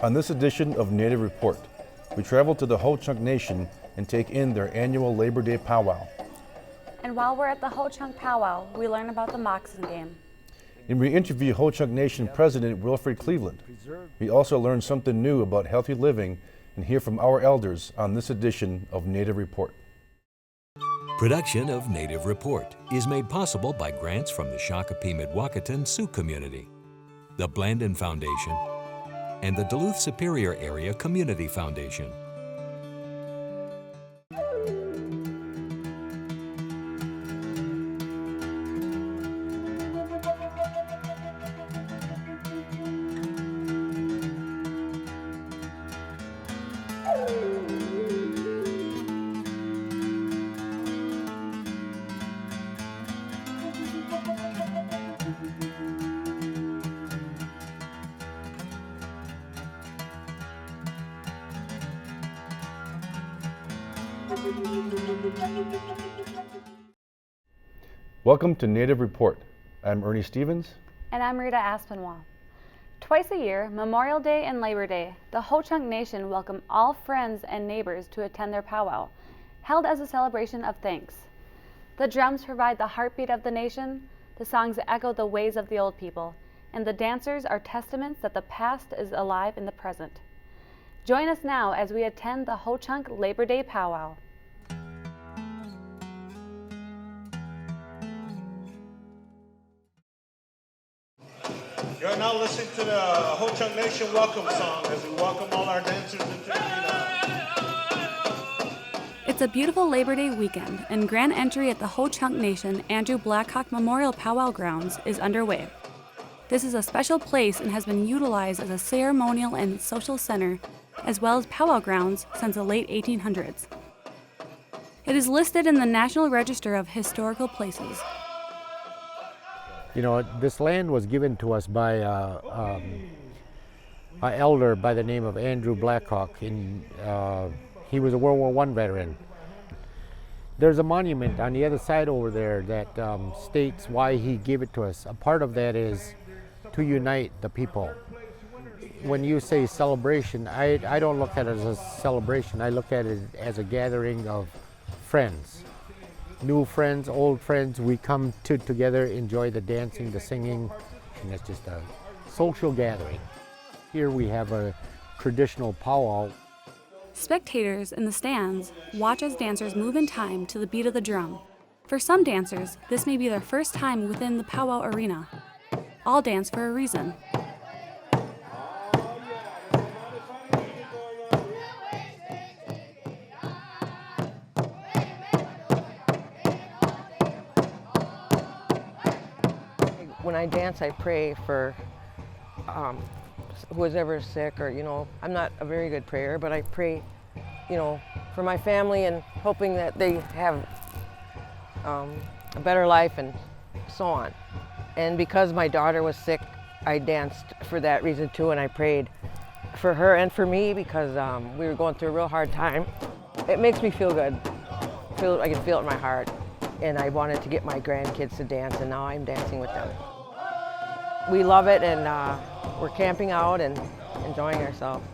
On this edition of Native Report, we travel to the Ho-Chunk Nation and take in their annual Labor Day powwow. And while we're at the Ho-Chunk powwow, we learn about the Moccasin Game. And we interview Ho-Chunk Nation President Wilfred Cleveland. We also learn something new about healthy living and hear from our elders on this edition of Native Report. Production of Native Report is made possible by grants from the Shakopee-Mdewakanton Sioux community, the Blandon Foundation, and the Duluth Superior Area Community Foundation. Welcome to Native Report. I'm Ernie Stevens. And I'm Rita Aspinwall. Twice a year, Memorial Day and Labor Day, the Ho-Chunk Nation welcome all friends and neighbors to attend their powwow, held as a celebration of thanks. The drums provide the heartbeat of the nation, the songs echo the ways of the old people, and the dancers are testaments that the past is alive in the present. Join us now as we attend the Ho-Chunk Labor Day powwow. You're now listening to the Ho-Chunk Nation welcome song as we welcome all our dancers into the arena. It's a beautiful Labor Day weekend, and grand entry at the Ho-Chunk Nation Andrew Blackhawk Memorial Powwow Grounds is underway. This is a special place and has been utilized as a ceremonial and social center, as well as powwow grounds since the late 1800s. It is listed in the National Register of Historical Places. You know, this land was given to us by an elder by the name of Andrew Blackhawk. He was a World War I veteran. There's a monument on the other side over there that states why he gave it to us. A part of that is to unite the people. When you say celebration, I don't look at it as a celebration. I look at it as a gathering of friends. New friends, old friends, we come together, enjoy the dancing, the singing, and it's just a social gathering. Here we have a traditional powwow. Spectators in the stands watch as dancers move in time to the beat of the drum. For some dancers, this may be their first time within the powwow arena. All dance for a reason. When I dance, I pray for who is ever sick, or, I'm not a very good prayer, but I pray, for my family and hoping that they have a better life and so on. And because my daughter was sick, I danced for that reason too, and I prayed for her and for me because we were going through a real hard time. It makes me feel good. I can feel it in my heart. And I wanted to get my grandkids to dance, and now I'm dancing with them. We love it, and we're camping out and enjoying ourselves.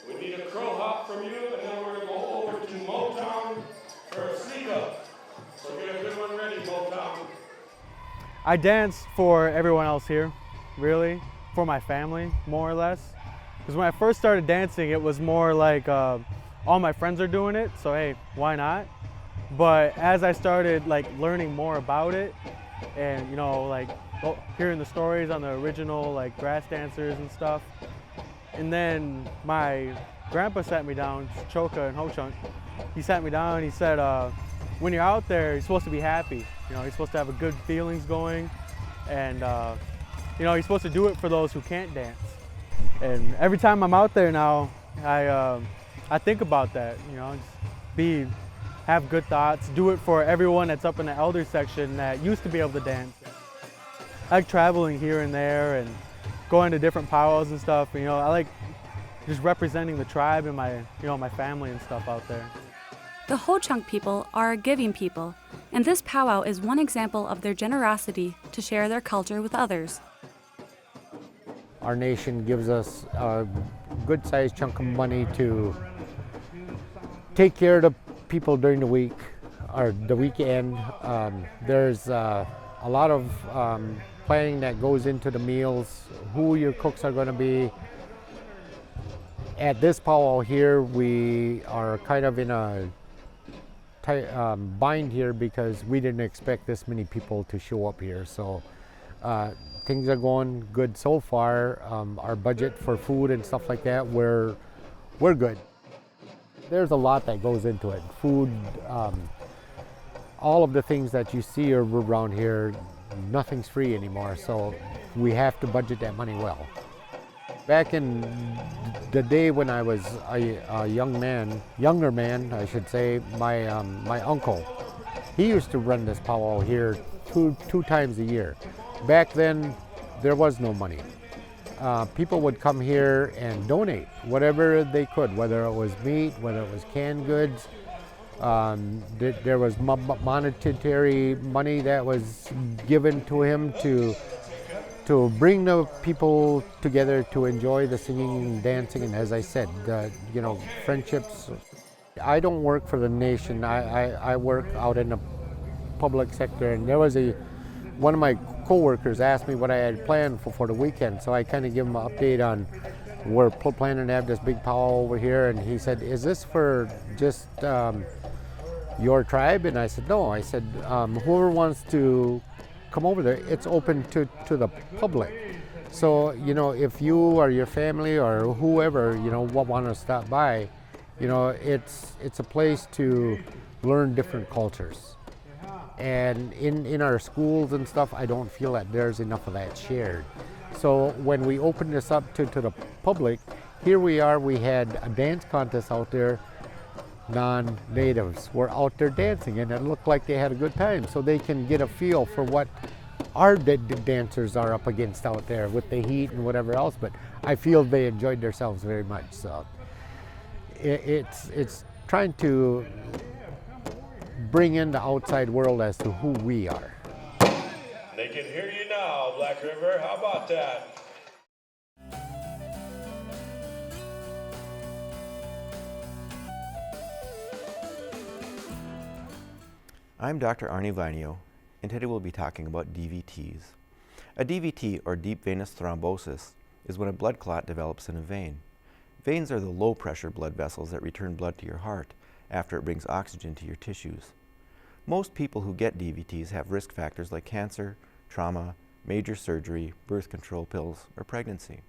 We need a crow hop from you, and then we're going to go over to Motown for a sneak up. So get a good one ready, Motown. I dance for everyone else here, really, for my family, more or less. Because when I first started dancing, it was more like all my friends are doing it, so hey, why not? But as I started learning more about it, and hearing the stories on the original grass dancers and stuff, and then my grandpa sat me down, Choka in Ho-Chunk. He sat me down and he said, when you're out there, you're supposed to be happy. You're supposed to have a good feelings going, and you're supposed to do it for those who can't dance. And every time I'm out there now, I think about that. Just have good thoughts, do it for everyone that's up in the elder section that used to be able to dance. I like traveling here and there and going to different powwows and stuff. I like just representing the tribe and my family and stuff out there. The Ho-Chunk people are a giving people, and this powwow is one example of their generosity to share their culture with others. our nation gives us a good-sized chunk of money to take care of the people during the week or the weekend. There's a lot of planning that goes into the meals, who your cooks are going to be. At this powwow here, we are kind of in a tight bind here because we didn't expect this many people to show up here. So things are going good so far. Our budget for food and stuff like that, we're good. There's a lot that goes into it. Food, all of the things that you see around here, nothing's free anymore. So we have to budget that money well. Back in the day when I was a younger man, I should say, my uncle, he used to run this powwow here two times a year. Back then, there was no money. People would come here and donate whatever they could, whether it was meat, whether it was canned goods. There was monetary money that was given to him to bring the people together to enjoy the singing and dancing, and as I said, friendships. I don't work for the nation. I work out in the public sector, and there was one of my co-workers asked me what I had planned for the weekend, so I kind of give him an update on we're planning to have this big powwow over here, and he said, "Is this for just your tribe?" And I said, "No." I said, "Whoever wants to come over there, it's open to the public. So, if you or your family or whoever, want to stop by, it's a place to learn different cultures. And in our schools and stuff, I don't feel that there's enough of that shared. So when we opened this up to the public, here we are, we had a dance contest out there. Non-natives were out there dancing, and it looked like they had a good time, so they can get a feel for what our dancers are up against out there with the heat and whatever else. But I feel they enjoyed themselves very much. So it's trying to bring in the outside world as to who we are. They can hear you now, Black River. How about that? I'm Dr. Arnie Vainio, and today we'll be talking about DVTs. A DVT, or deep venous thrombosis, is when a blood clot develops in a vein. Veins are the low-pressure blood vessels that return blood to your heart after it brings oxygen to your tissues. Most people who get DVTs have risk factors like cancer, trauma, major surgery, birth control pills, or pregnancy.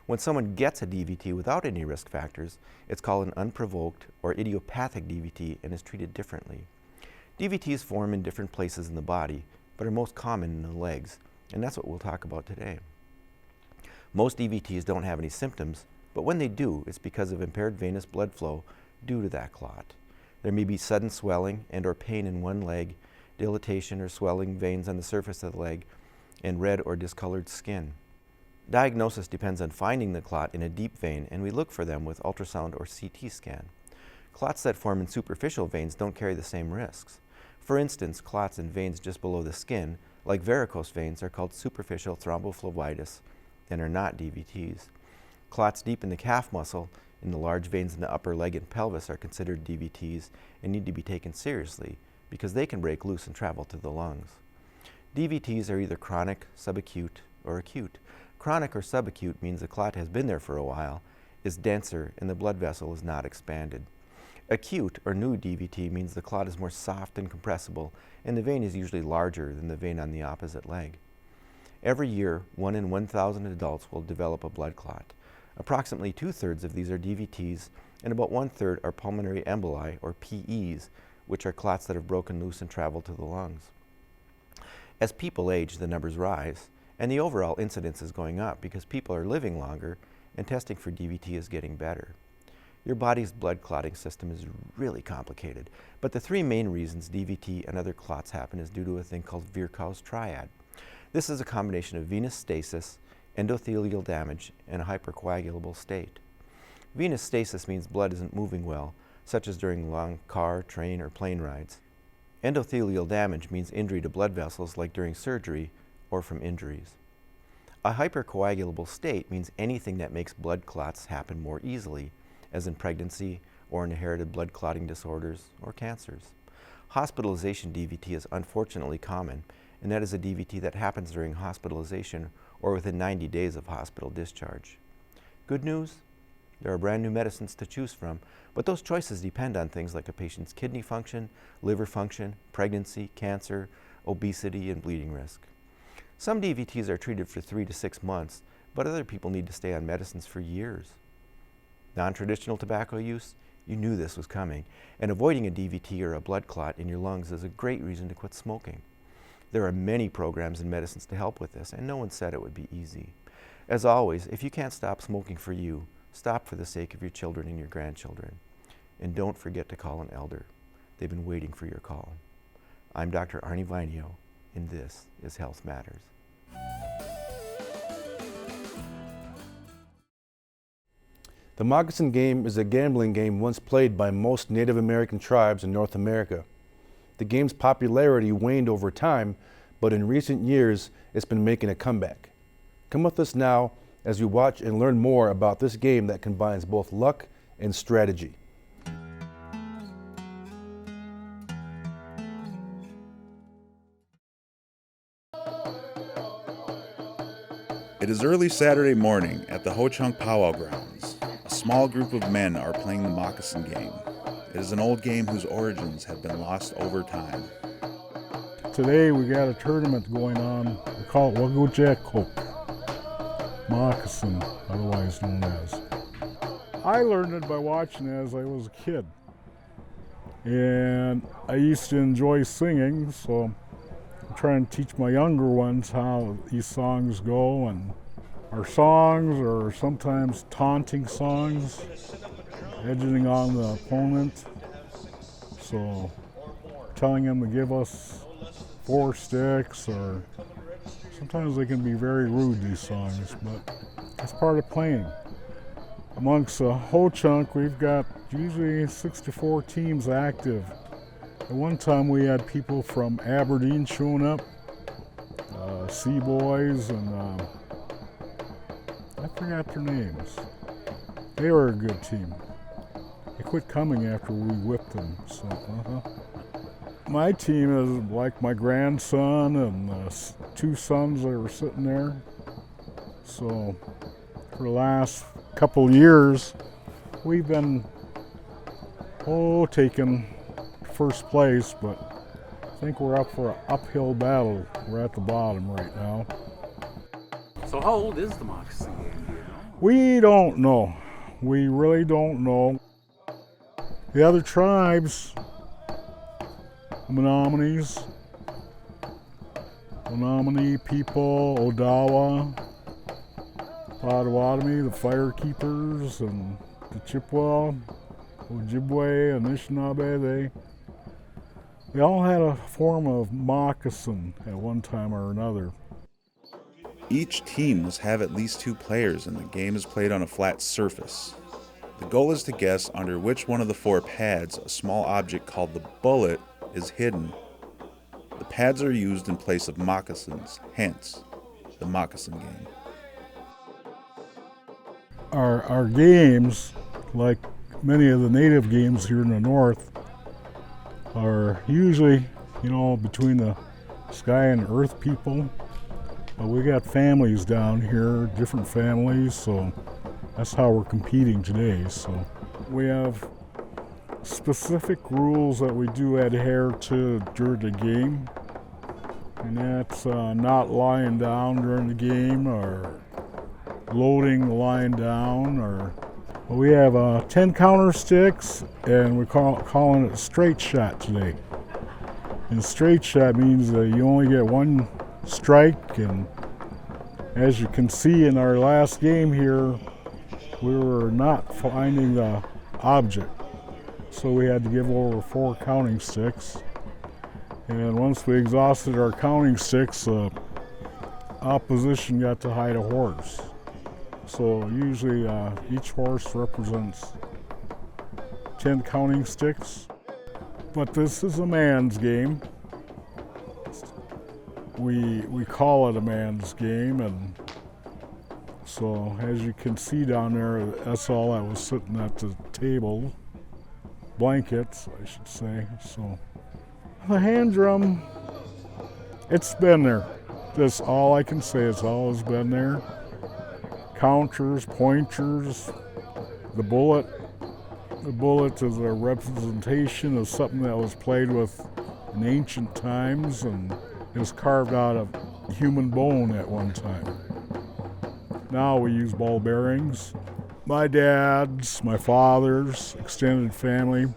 When someone gets a DVT without any risk factors, it's called an unprovoked or idiopathic DVT and is treated differently. DVTs form in different places in the body, but are most common in the legs, and that's what we'll talk about today. Most DVTs don't have any symptoms, but when they do, it's because of impaired venous blood flow due to that clot. There may be sudden swelling and or pain in one leg, dilatation or swelling veins on the surface of the leg, and red or discolored skin. Diagnosis depends on finding the clot in a deep vein, and we look for them with ultrasound or CT scan. Clots that form in superficial veins don't carry the same risks. For instance, clots in veins just below the skin, like varicose veins, are called superficial thrombophlebitis and are not DVTs. Clots deep in the calf muscle, in the large veins in the upper leg and pelvis, are considered DVTs and need to be taken seriously because they can break loose and travel to the lungs. DVTs are either chronic, subacute, or acute. Chronic or subacute means the clot has been there for a while, is denser, and the blood vessel is not expanded. Acute or new DVT means the clot is more soft and compressible, and the vein is usually larger than the vein on the opposite leg. Every year, 1 in 1,000 adults will develop a blood clot. Approximately 2/3 of these are DVTs, and about 1/3 are pulmonary emboli, or PEs, which are clots that have broken loose and traveled to the lungs. As people age, the numbers rise, and the overall incidence is going up because people are living longer and testing for DVT is getting better. Your body's blood clotting system is really complicated, but the three main reasons DVT and other clots happen is due to a thing called Virchows Triad. This is a combination of venous stasis, endothelial damage, and a hypercoagulable state. Venous stasis means blood isn't moving well, such as during long car, train, or plane rides. Endothelial damage means injury to blood vessels like during surgery or from injuries. A hypercoagulable state means anything that makes blood clots happen more easily, as in pregnancy or inherited blood clotting disorders or cancers. Hospitalization DVT is unfortunately common, and that is a DVT that happens during hospitalization or within 90 days of hospital discharge. Good news? There are brand new medicines to choose from, but those choices depend on things like a patient's kidney function, liver function, pregnancy, cancer, obesity, and bleeding risk. Some DVTs are treated for 3 to 6 months, but other people need to stay on medicines for years. Non-traditional tobacco use? You knew this was coming, and avoiding a DVT or a blood clot in your lungs is a great reason to quit smoking. There are many programs and medicines to help with this, and no one said it would be easy. As always, if you can't stop smoking for you, stop for the sake of your children and your grandchildren. And don't forget to call an elder. They've been waiting for your call. I'm Dr. Arnie Vinio, and this is Health Matters. The Moccasin Game is a gambling game once played by most Native American tribes in North America. The game's popularity waned over time, but in recent years, it's been making a comeback. Come with us now as we watch and learn more about this game that combines both luck and strategy. It is early Saturday morning at the Ho-Chunk powwow grounds. A small group of men are playing the Moccasin Game. It is an old game whose origins have been lost over time. Today we got a tournament going on. We call it Wagujekok, Moccasin, otherwise known as. I learned it by watching it as I was a kid. And I used to enjoy singing, so I'm trying to teach my younger ones how these songs go. And our songs are sometimes taunting songs, edging on the opponent. So telling them to give us 4 sticks, or sometimes they can be very rude, these songs, but it's part of playing. Amongst Ho-Chunk, we've got usually 64 teams active. At one time we had people from Aberdeen showing up, Sea Boys, and I forgot their names. They were a good team. They quit coming after we whipped them, so My team is like my grandson and 2 sons that were sitting there. So for the last couple years, we've been taking first place, but I think we're up for an uphill battle. We're at the bottom right now. So how old is the Moccasin Game, do you know? We don't know. We really don't know. The other tribes, Menominee people, Odawa, Potawatomi, the Fire Keepers, and the Chippewa, Ojibwe, Anishinaabe, they all had a form of moccasin at one time or another. Each team must have at least 2 players, and the game is played on a flat surface. The goal is to guess under which one of the 4 pads a small object called the bullet is hidden. The pads are used in place of moccasins, hence the Moccasin Game. Our games, like many of the native games here in the north, are usually, between the sky and earth people. But we got families down here, different families, so that's how we're competing today. So we have specific rules that we do adhere to during the game, and that's not lying down during the game or loading the line down. Or we have 10 counter sticks, and we're calling it straight shot today. And straight shot means that you only get 1 strike, and as you can see in our last game here, we were not finding the object, so we had to give over 4 counting sticks. And once we exhausted our counting sticks, the opposition got to hide a horse. So usually each horse represents 10 counting sticks, but this is a man's game. We call it a man's game, and So as you can see down there, that's all that was sitting at the table. Blankets, I should say. So the hand drum, it's been there. That's all I can say. It's always been there. Counters, pointers, the bullet. The bullet is a representation of something that was played with in ancient times, and it was carved out of human bone at one time. Now we use ball bearings. My dad's, my father's, extended family,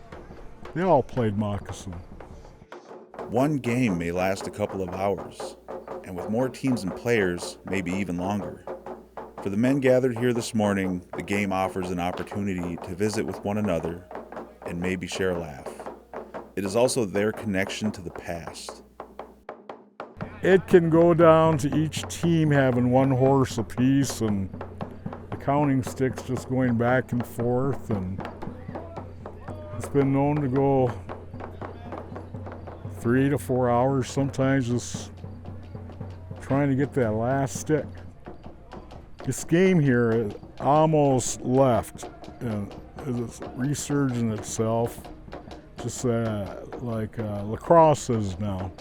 they all played moccasin. One game may last a couple of hours, and with more teams and players, maybe even longer. For the men gathered here this morning, the game offers an opportunity to visit with one another and maybe share a laugh. It is also their connection to the past. It can go down to each team having one horse apiece and the counting sticks just going back and forth, and it's been known to go 3 to 4 hours, sometimes just trying to get that last stick. This game here is almost left, and it's resurging itself, just like lacrosse is now.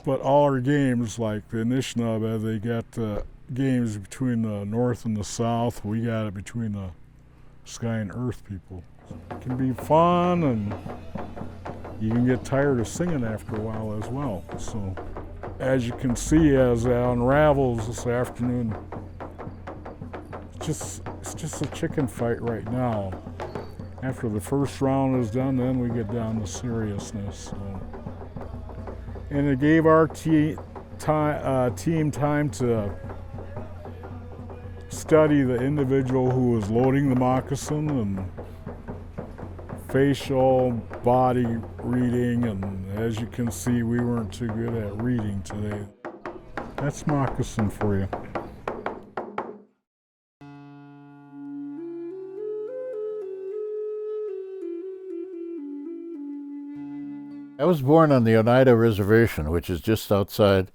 But all our games, like the Anishinaabe, they got games between the North and the South. We got it between the Sky and Earth people. It can be fun, and you can get tired of singing after a while as well. So, as you can see, as it unravels this afternoon, it's just a chicken fight right now. After the first round is done, then we get down to seriousness. So. And it gave our team time to study the individual who was loading the moccasin, and facial, body reading, and as you can see, we weren't too good at reading today. That's moccasin for you. I was born on the Oneida Reservation, which is just outside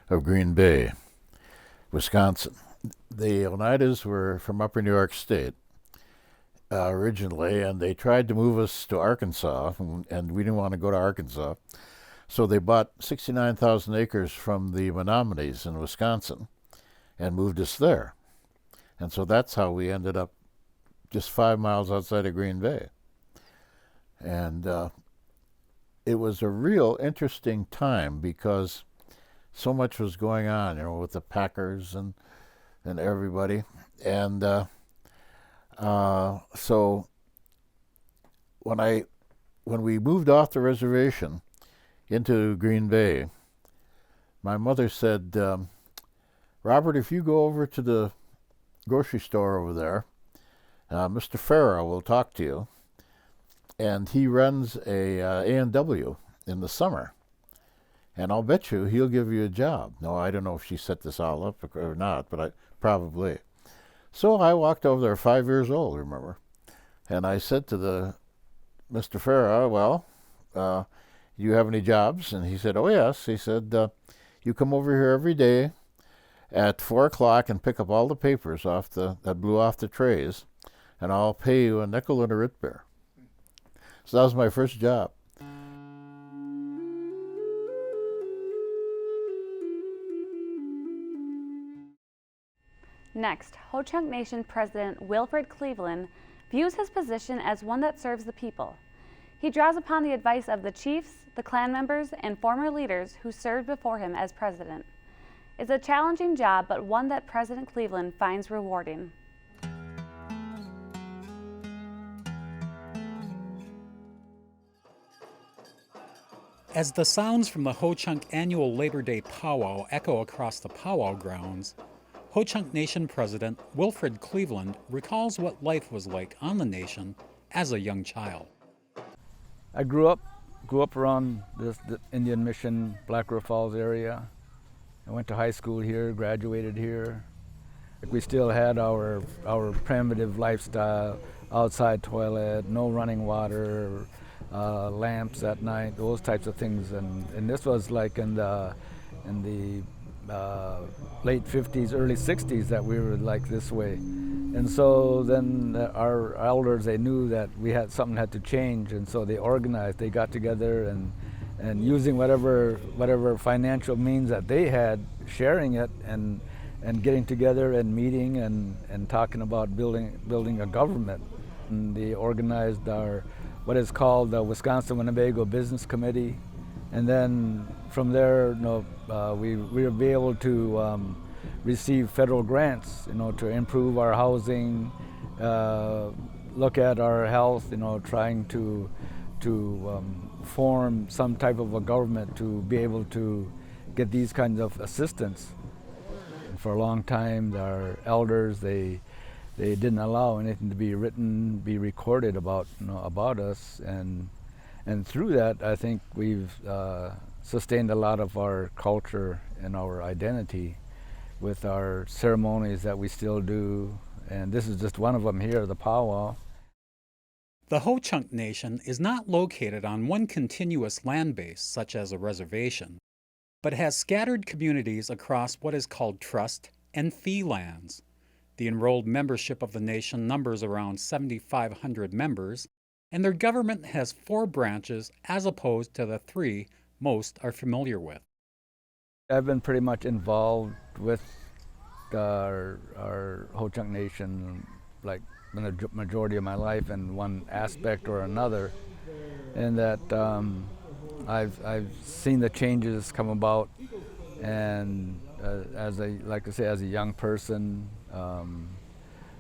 of Green Bay, Wisconsin. The Oneidas were from Upper New York State originally, and they tried to move us to Arkansas, and we didn't want to go to Arkansas. So they bought 69,000 acres from the Menominees in Wisconsin and moved us there. And so that's how we ended up just 5 miles outside of Green Bay. And it was a real interesting time because so much was going on, you know, with the Packers and everybody. And so when we moved off the reservation into Green Bay, my mother said, Robert, if you go over to the grocery store over there, Mr. Farah will talk to you. And he runs a A&W in the summer. And I'll bet you he'll give you a job. No, I don't know if she set this all up or not, but probably. So I walked over there, 5 years old, remember. And I said to Mr. Farah, well, do you have any jobs? And he said, oh, yes. He said, you come over here every day at 4 o'clock and pick up all the papers that blew off the trays, and I'll pay you a nickel and a root beer. So that was my first job. Next, Ho-Chunk Nation President Wilfred Cleveland views his position as one that serves the people. He draws upon the advice of the chiefs, the clan members, and former leaders who served before him as president. It's a challenging job, but one that President Cleveland finds rewarding. As the sounds from the Ho-Chunk annual Labor Day powwow echo across the powwow grounds, Ho-Chunk Nation President Wilfred Cleveland recalls what life was like on the nation as a young child. I grew up around the Indian Mission, Black River Falls area. I went to high school here, graduated here. We still had our primitive lifestyle, outside toilet, no running water, lamps at night, those types of things, and this was like in the late 50s, early 60s that we were like this way. And so then our elders, they knew that something had to change, and so they organized, they got together and using whatever financial means that they had, sharing it and getting together and meeting and talking about building a government. And they organized what is called the Wisconsin-Winnebago Business Committee, and then from there, we were able to receive federal grants, to improve our housing, look at our health, trying to form some type of a government to be able to get these kinds of assistance. And for a long time, our elders, they didn't allow anything to be written, be recorded about us, and through that, I think we've sustained a lot of our culture and our identity with our ceremonies that we still do, and this is just one of them here, the powwow. The Ho-Chunk Nation is not located on one continuous land base, such as a reservation, but has scattered communities across what is called trust and fee lands. The enrolled membership of the nation numbers around 7,500 members, and their government has 4 branches as opposed to the 3 most are familiar with. I've been pretty much involved with our Ho-Chunk Nation like the majority of my life in one aspect or another, and that I've seen the changes come about, and as a young person,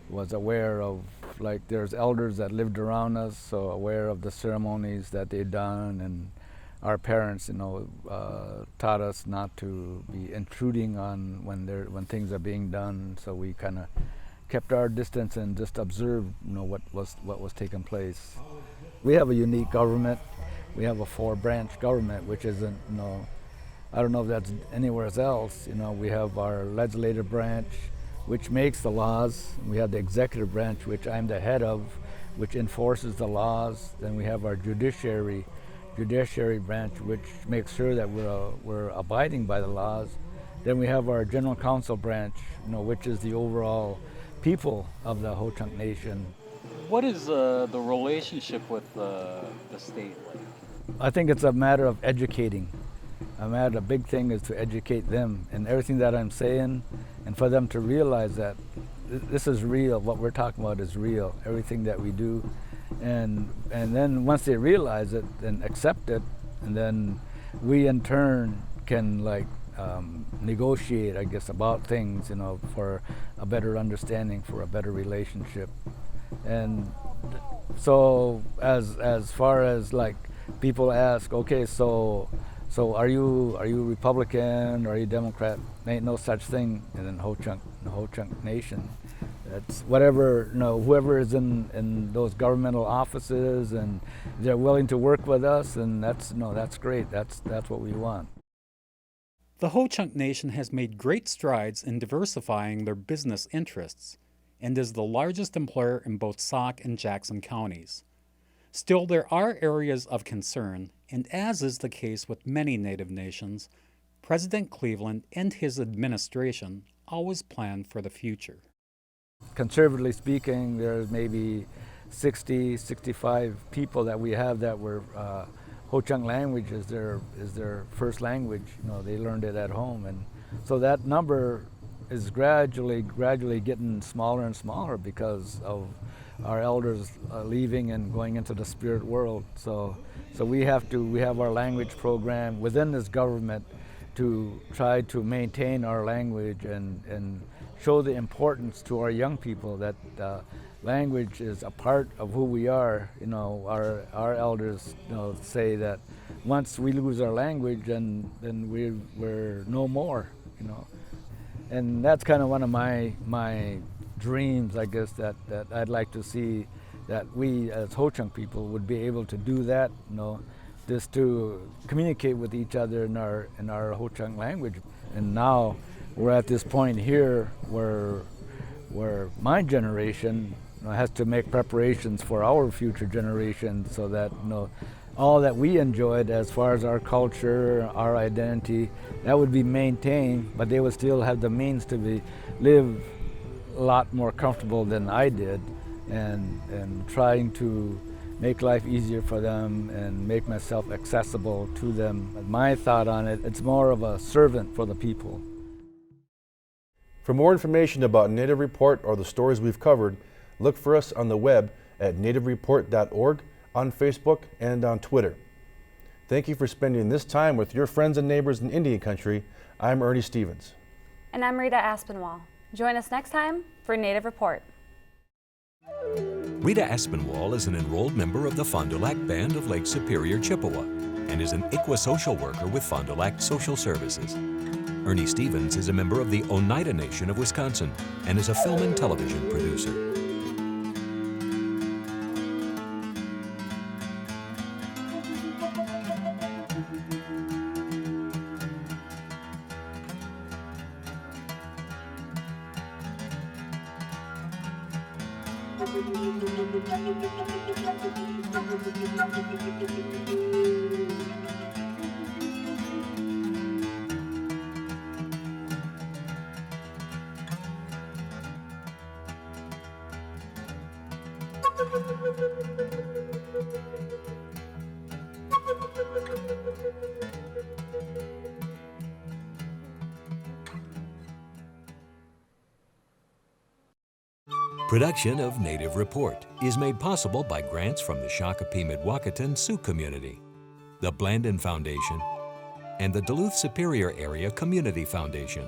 was aware of, like, there's elders that lived around us, so aware of the ceremonies that they'd done, and our parents, taught us not to be intruding on when things are being done. So we kind of kept our distance and just observed, what was taking place. We have a unique government. We have a 4-branch government, which isn't, I don't know if that's anywhere else. We have our legislative branch, which makes the laws. We have the executive branch, which I'm the head of, which enforces the laws. Then we have our judiciary branch, which makes sure that we're abiding by the laws. Then we have our general council branch, which is the overall people of the Ho-Chunk Nation. What is the relationship with the state like? I think it's a matter of educating. The big thing is to educate them and everything that I'm saying, and for them to realize that this is real. What we're talking about is real. Everything that we do. And then once they realize it and accept it, and then we in turn can negotiate, I guess, about things, for a better understanding, for a better relationship. And so as far as people ask, okay, so are you Republican, are you Democrat? Ain't no such thing in the Ho-Chunk Nation. It's whatever, whoever is in those governmental offices, and they're willing to work with us, and that's great. That's what we want. The Ho-Chunk Nation has made great strides in diversifying their business interests and is the largest employer in both Sauk and Jackson counties. Still, there are areas of concern, and as is the case with many Native nations, President Cleveland and his administration always plan for the future. Conservatively speaking, there's maybe 60, 65 people that we have that were Ho-Chunk language is their first language. They learned it at home, and so that number is gradually getting smaller and smaller because of our elders leaving and going into the spirit world. So we have our language program within this government to try to maintain our language and show the importance to our young people that language is a part of who we are. Our elders say that once we lose our language, then we're no more. And that's kind of one of my dreams, I guess, that I'd like to see, that we as Ho-Chunk people would be able to do that, just to communicate with each other in our Ho-Chunk language. And now we're at this point here where my generation has to make preparations for our future generations, so that all that we enjoyed as far as our culture, our identity, that would be maintained, but they would still have the means to live a lot more comfortable than I did, and trying to make life easier for them and make myself accessible to them. My thought on it, it's more of a servant for the people. For more information about Native Report or the stories we've covered, look for us on the web at nativereport.org, on Facebook, and on Twitter. Thank you for spending this time with your friends and neighbors in Indian Country. I'm Ernie Stevens. And I'm Rita Aspinwall. Join us next time for Native Report. Rita Aspinwall is an enrolled member of the Fond du Lac Band of Lake Superior, Chippewa, and is an ICWA social worker with Fond du Lac Social Services. Ernie Stevens is a member of the Oneida Nation of Wisconsin and is a film and television producer. Production of Native Report is made possible by grants from the Shakopee-Mdewakanton Sioux community, the Blandin Foundation, and the Duluth Superior Area Community Foundation.